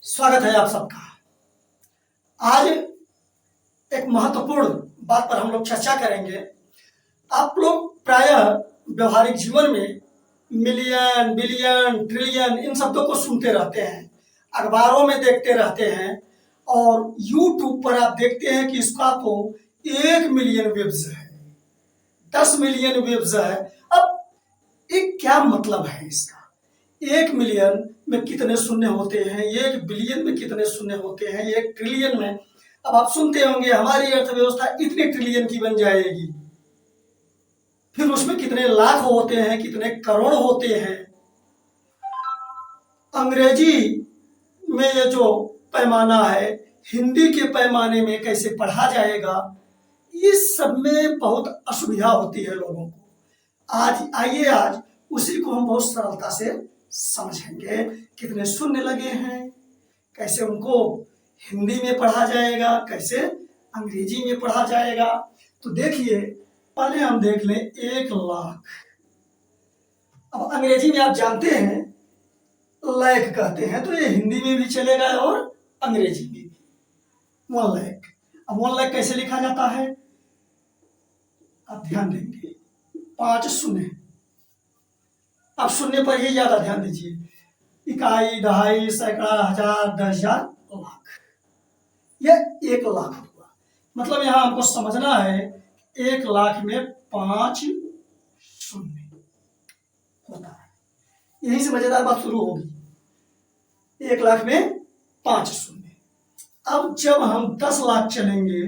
स्वागत है आप सबका। आज एक महत्वपूर्ण बात पर हम लोग चर्चा करेंगे। आप लोग प्रायः व्यवहारिक जीवन में मिलियन, बिलियन, ट्रिलियन इन शब्दों को सुनते रहते हैं, अखबारों में देखते रहते हैं और यूट्यूब पर आप देखते हैं कि इसका तो 1 मिलियन व्यूज है, 10 मिलियन व्यूज है। अब एक क्या मतलब है इसका? 1 मिलियन में कितने शून्य होते हैं, 1 बिलियन में कितने शून्य होते हैं, 1 ट्रिलियन में। अब आप सुनते होंगे हमारी अर्थव्यवस्था इतने ट्रिलियन की बन जाएगी, फिर उसमें कितने लाख होते हैं, कितने करोड़ होते हैं। अंग्रेजी में ये जो पैमाना है, हिंदी के पैमाने में कैसे पढ़ा जाएगा, इस सब में बहुत असुविधा होती है लोगों को। आज उसी को हम बहुत सरलता से समझेंगे। कितने शून्य लगे हैं, कैसे उनको हिंदी में पढ़ा जाएगा, कैसे अंग्रेजी में पढ़ा जाएगा। तो देखिए, पहले हम देख लें 1 लाख। अब अंग्रेजी में आप जानते हैं लाख कहते हैं, तो ये हिंदी में भी चलेगा और अंग्रेजी में भी 1 लाख। अब 1 लाख कैसे लिखा जाता है, आप ध्यान देंगे 5 शून्य। अब शून्य पर ही ज्यादा ध्यान दीजिए। इकाई, दहाई, सैकड़ा, हजार, 10,000, लाख। यह 1 लाख हुआ। मतलब यहां हमको समझना है 1 लाख में 5 शून्य होता है। यहीं से मजेदार बात शुरू होगी। 1 लाख में 5 शून्य। अब जब हम 10 लाख चलेंगे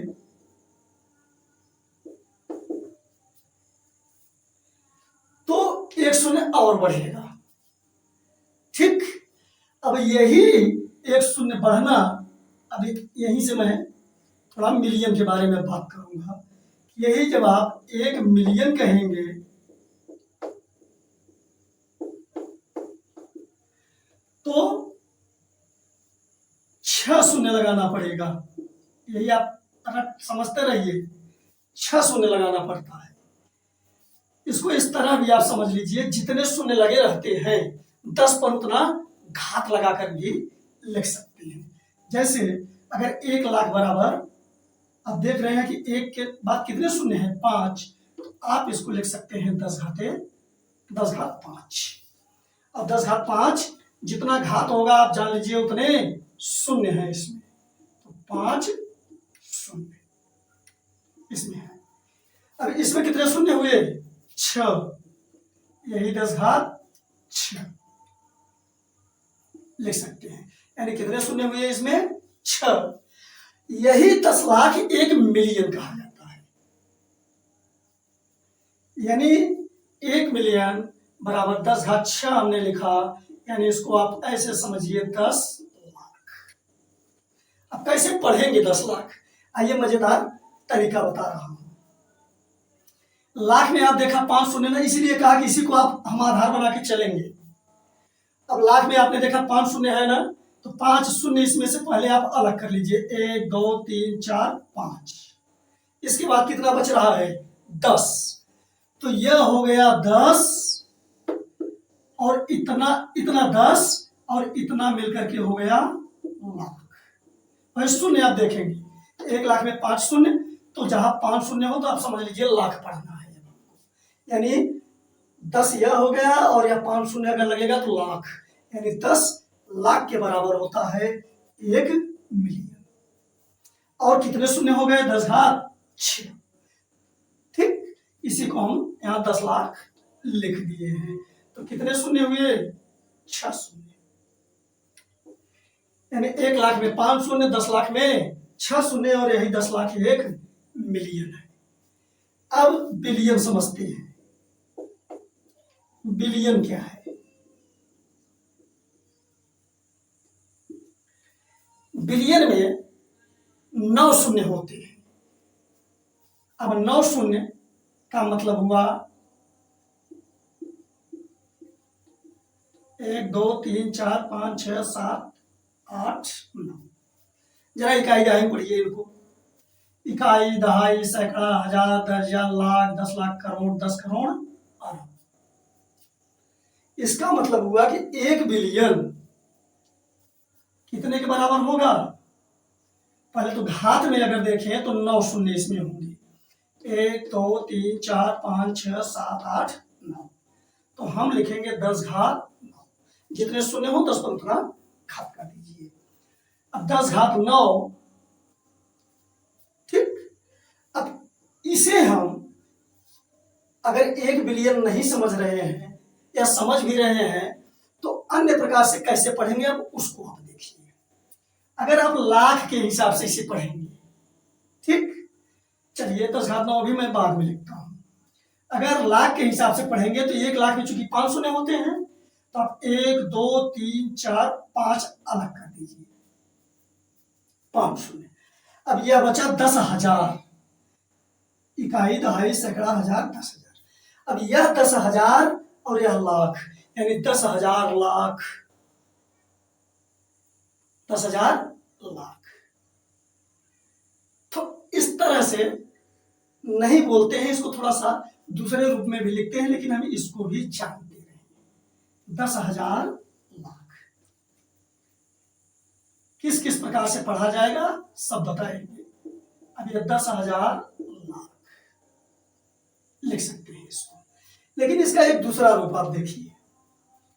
तो 1 शून्य और बढ़ेगा। ठीक, अब यही 1 शून्य बढ़ना, अभी यहीं से मैं थोड़ा मिलियन के बारे में बात करूंगा। यही जब आप 1 मिलियन कहेंगे तो 6 शून्य लगाना पड़ेगा। यही आप समझते रहिए, 6 शून्य लगाना पड़ता है। इसको इस तरह भी आप समझ लीजिए, जितने शून्य लगे रहते हैं 10 पर उतना घात लगाकर भी लिख सकते हैं। जैसे अगर 1 लाख बराबर, आप देख रहे हैं कि 1 के बाद कितने शून्य हैं, 5, तो आप इसको लिख सकते हैं 10 घात 5। अब 10 घात 5 जितना घात होगा आप जान लीजिए उतने शून्य हैं इसमें, तो 5 शून्य इसमें है। अब इसमें कितने शून्य हुए, 6, यही 10 घात 6 लिख सकते हैं। यानी कितने शून्य हुए इसमें, 6। यही 10 लाख 1 मिलियन कहा जाता है। यानी 1 मिलियन बराबर 10 घात 6 हमने लिखा, यानी इसको आप ऐसे समझिए 10 लाख। अब कैसे पढ़ेंगे 10 लाख, आइए मजेदार तरीका बता रहा हूं। लाख में आप देखा 5 शून्य ना, इसीलिए कहा कि इसी को आप हम आधार बना के चलेंगे। अब लाख में आपने देखा 5 शून्य है ना, तो 5 शून्य इसमें से पहले आप अलग कर लीजिए, 1 2 3 4 5। इसके बाद कितना बच रहा है, 10। तो यह हो गया 10 और इतना 10 और इतना मिलकर के हो गया लाख। और शून्य आप देखेंगे 1 लाख में 5 शून्य, तो जहां 5 शून्य हो तो आप समझ लीजिए लाख पढ़ना है। यानी 10 यह हो गया और यह 5 शून्य अगर लगेगा तो लाख, यानी 10 लाख के बराबर होता है 1 मिलियन। और कितने शून्य हो गए, 10 घात 6। ठीक, इसी को हम यहाँ 10 लाख लिख दिए हैं। तो कितने शून्य हुए, 6 शून्य। यानी 1 लाख में 5 शून्य, 10 लाख में 6 शून्य, और यही 10 लाख 1 मिलियन है। अब बिलियन समझते हैं। बिलियन क्या है, बिलियन में 9 शून्य होते हैं। अब 9 शून्य का मतलब हुआ 1 2 3 4 5 6 7 8 9। जरा इकाई दहाई पढ़िए इनको। इकाई, दहाई, सैकड़ा, हजार, 10,000, लाख, 10 लाख, करोड़, 10 करोड़, अरब। इसका मतलब हुआ कि 1 बिलियन कितने के बराबर होगा? पहले तो घात में अगर देखें तो 9 शून्य इसमें होंगे, 1 2 3 4 5 6 7 8 9। तो हम लिखेंगे 10 घात 9। जितने शून्य हो 10 पर उतना घात कर दीजिए। अब 10 घात 9, ठीक। अब इसे हम अगर 1 बिलियन नहीं समझ रहे हैं या समझ भी रहे हैं तो अन्य प्रकार से कैसे पढ़ेंगे, अब उसको आप देखिए। अगर आप लाख के हिसाब से इसे पढ़ेंगे, ठीक, चलिए 10 घात 9 भी मैं बाद में लिखता हूं। अगर लाख के हिसाब से पढ़ेंगे तो 1 लाख में चूंकि 5 शून्य होते हैं तो आप 1 2 3 4 5 अलग कर दीजिए, 5 शून्य। अब यह बचा 10,000, इकाई दहाई सैकड़ा हजार 10,000। अब यह 10,000 और यह लाख, यानी 10,000 लाख, 10,000 लाख। तो इस तरह से नहीं बोलते हैं, इसको थोड़ा सा दूसरे रूप में भी लिखते हैं, लेकिन हम इसको भी जानते हैं। 10,000 लाख किस किस प्रकार से पढ़ा जाएगा सब बताएंगे। अब ये 10,000 लाख लिख सकते हैं इसको, लेकिन इसका एक दूसरा रूप आप देखिए,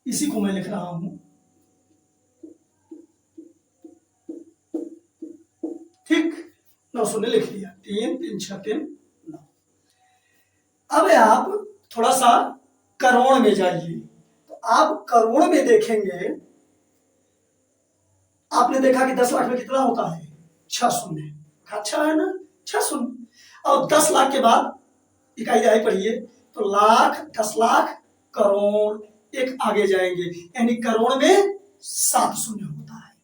इसी को मैं लिख रहा हूं, ठीक। 9 शून्य लिख लिया, 3 3 6 3 9। अब आप थोड़ा सा करोड़ में जाइए, तो आप करोड़ में देखेंगे, आपने देखा कि 10 लाख में कितना होता है? 6 शून्य। अच्छा है ना, 6 शून्य। और 10 लाख के बाद इकाई दहाई पढ़िए तो लाख, 10 लाख, करोड़, एक आगे जाएंगे, यानी करोड़ में 7 शून्य होता है।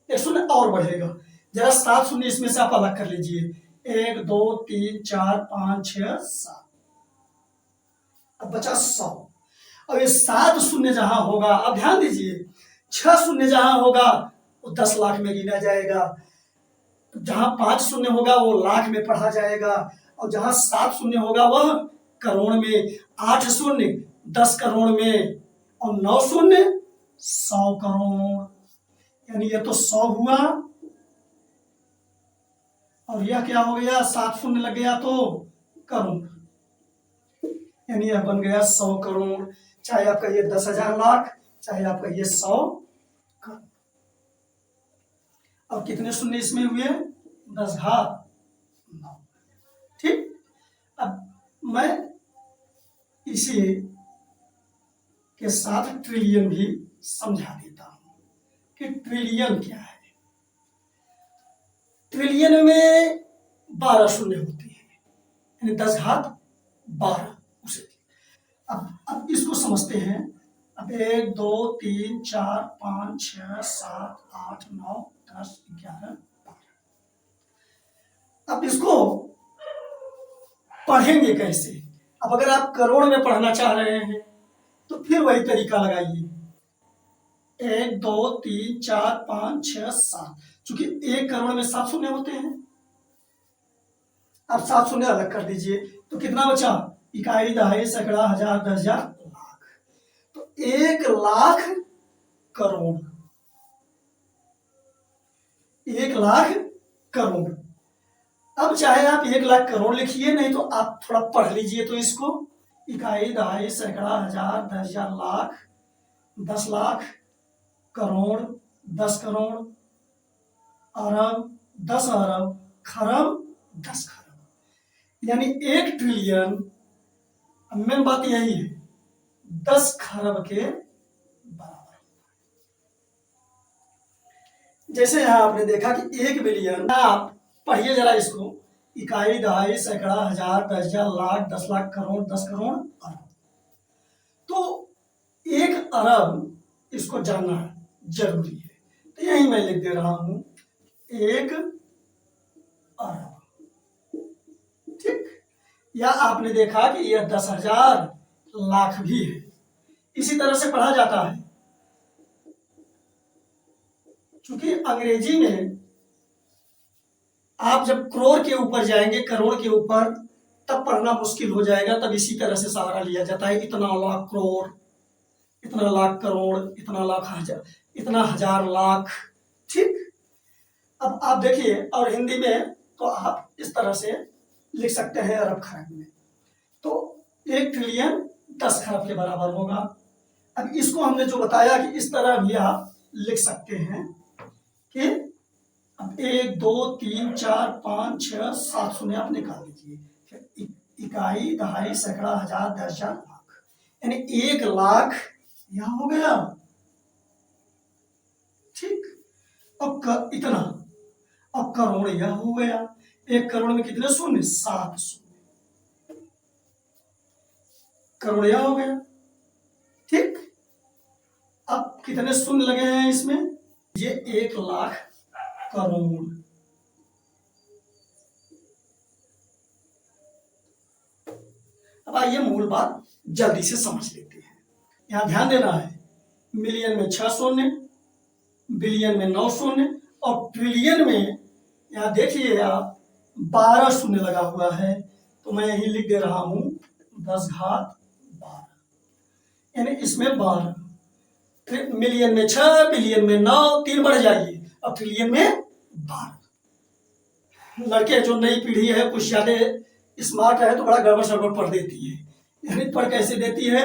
एक शून्य और बढ़ेगा, जरा 7 शून्य इसमें से आप अलग कर लीजिए, 1 2 3 4 5 6 7। अब बचा 100। अब ये 7 शून्य जहां होगा, अब ध्यान दीजिए, 6 शून्य जहां होगा वो 10 लाख में गिना जाएगा, जहां 5 शून्य होगा वो लाख में पढ़ा जाएगा, और जहां 7 शून्य होगा वह करोड़ में, 8 शून्य 10 करोड़ में, और 9 शून्य 100 करोड़। यानी यह तो 100 हुआ, और यह क्या हो गया, 7 शून्य लग गया तो करोड़, यानी यह बन गया 100 करोड़। चाहे आप कहिए 10,000 लाख, चाहे आप कहिए 100 करोड़। अब कितने शून्य इसमें हुए? 10 घात 9, ठीक। अब मैं इसी के साथ ट्रिलियन भी समझा देता हूं कि ट्रिलियन क्या है। ट्रिलियन में 12 शून्य होते हैं, यानी 10 घात 12 उसे। अब इसको समझते हैं। अब 1 2 3 4 5 6 7 8 9 10 11 12। अब इसको पढ़ेंगे कैसे? अब अगर आप करोड़ में पढ़ना चाह रहे हैं तो फिर वही तरीका लगाइए, 1 2 3 4 5 6 7। चूंकि 1 करोड़ में 7 शून्य होते हैं, अब 7 शून्य अलग कर दीजिए तो कितना बचा? इकाई दहाई सैकड़ा हजार 10,000 लाख। तो 1 लाख करोड़, 1 लाख करोड़। अब चाहे आप 1 लाख करोड़ लिखिए, नहीं तो आप थोड़ा पढ़ लीजिए तो इसको, इकाई दहाई सैकड़ा हजार 10,000 लाख, 10 लाख, करोड़, 10 करोड़, अरब, 10 अरब, खरब, 10 खरब, यानी 1 ट्रिलियन। मेन बात यही है, 10 खरब के बराबर। जैसे यहां आपने देखा कि 1 बिलियन, आप पढ़िए जरा इसको, इकाई दहाई सैकड़ा हजार 10,000 लाख, 10 लाख, करोड़, 10 करोड़, अरब। तो 1 अरब इसको जानना जरूरी है, तो यही मैं लिख दे रहा हूं, 1 अरब, ठीक। या आपने देखा कि यह 10,000 लाख भी है, इसी तरह से पढ़ा जाता है। क्योंकि अंग्रेजी में आप जब करोड़ के ऊपर जाएंगे, करोड़ के ऊपर, तब पढ़ना मुश्किल हो जाएगा, तब इसी तरह से सहारा लिया जाता है, इतना लाख करोड़, इतना लाख करोड़, इतना लाख हजार, इतना हजार लाख। ठीक, अब आप देखिए, और हिंदी में तो आप इस तरह से लिख सकते हैं अरब खरब में, तो 1 ट्रिलियन 10 खरब के बराबर होगा। अब इसको हमने जो बताया कि इस तरह भी आप लिख सकते हैं कि अब 1 2 3 4 5 6 7 शून्य आप निकाल लीजिए, फिर इकाई, दहाई, सैकड़ा, हजार, दर्जन, लाख, यानी 1 लाख यहां हो गया। ठीक, अब इतना, अब करोड़ यह हो गया। 1 करोड़ में कितने शून्य? 7 शून्य, करोड़ यह हो गया। ठीक, अब कितने शून्य लगे हैं इसमें? ये 1 लाख करोड़। अब आइए मूल बात जल्दी से समझ लेते हैं। यहां ध्यान देना है, मिलियन में 6 शून्य, बिलियन में 9 शून्य, और ट्रिलियन में यहां देखिए आप 12 शून्य लगा हुआ है, तो मैं यही लिख दे रहा हूं 10 घात 12, यानी इसमें 12। फिर मिलियन में 6, बिलियन में 9, 3 बढ़ जाइए, और ट्रिलियन में 12। लड़के जो नई पीढ़ी है कुछ ज्यादा स्मार्ट है तो बड़ा गड़बड़ सड़बड़ पढ़ देती है। यानी पढ़ कैसे देती है?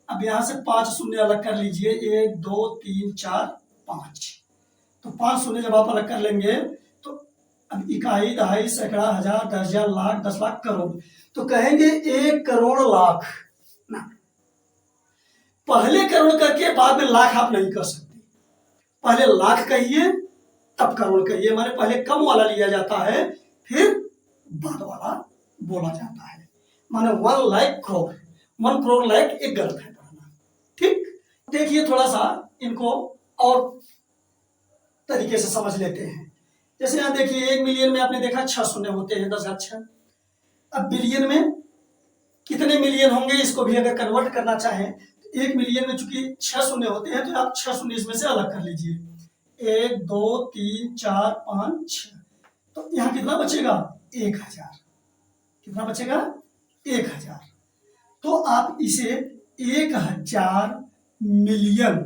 अब यहां से 5 शून्य अलग कर लीजिए, 1 2 3 4 5, तो 5 शून्य जब आप अलग कर लेंगे तो अब इकाई, दहाई, सैकड़ा, हजार, दर्जन, लाख, 10 लाख, करोड़, तो कहेंगे 1 करोड़ लाख ना। पहले करोड़ करके बाद में लाख आप नहीं कर सकते, पहले लाख कहिए तब करोड़ कहिए, माने पहले कम वाला लिया जाता है फिर बाद वाला बोला जाता है। माने 1 लाख करोड़, 1 करोड़ लाख एक गलत है पढ़ना। ठीक, देखिए थोड़ा सा इनको और तरीके से समझ लेते हैं। जैसे यहां देखिए 1 मिलियन में आपने देखा 6 शून्य होते हैं, 10 घात 6। अब बिलियन में कितने मिलियन होंगे, इसको भी अगर कन्वर्ट करना चाहें तो 1 मिलियन में चूंकि 6 शून्य होते हैं तो आप 6 शून्य इसमें से अलग कर लीजिए, 1 2 3 4 5 6, तो यहां कितना बचेगा? 1000। कितना बचेगा? 1000। तो आप इसे 1000 मिलियन,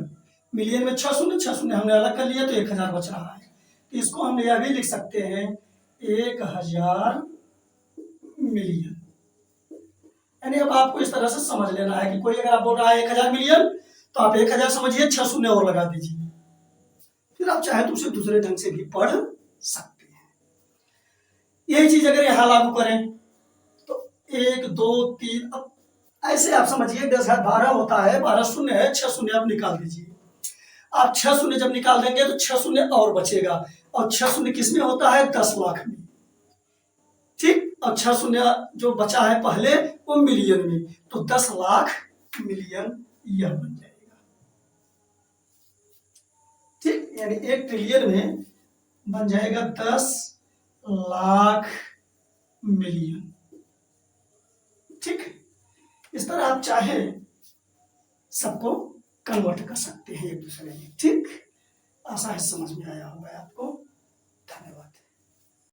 मिलियन में 6 शून्य, 6 शून्य हमने अलग कर लिया तो 1000 बच रहा है, तो इसको हम यह भी लिख सकते हैं 1000 मिलियन। यानी अब आपको इस तरह से समझ लेना है कि कोई अगर आप बोल रहा है 1000 मिलियन, तो आप 1000 समझिए, 6 शून्य और लगा दीजिए, फिर आप चाहे तो उसे दूसरे ढंग से भी पढ़ सकते हैं। यही चीज अगर यहां लागू करें तो 1 2 3, अब ऐसे आप समझिए 10 घात 12 होता है, 12 शून्य है, 6 शून्य आप निकाल दीजिए। आप 6 शून्य जब निकाल देंगे तो 6 शून्य और बचेगा, और 6 शून्य किसमें होता है? 10 लाख में। ठीक, और 6 शून्य जो बचा है पहले वो मिलियन में, तो 10 लाख मिलियन यह बन जाएगा। ठीक, यानी 1 ट्रिलियन में बन जाएगा 10 लाख मिलियन। ठीक, इस तरह आप चाहे सबको कन्वर्ट कर सकते हैं एक दूसरे में। ठीक, आशा है समझ में आया होगा आपको। धन्यवाद।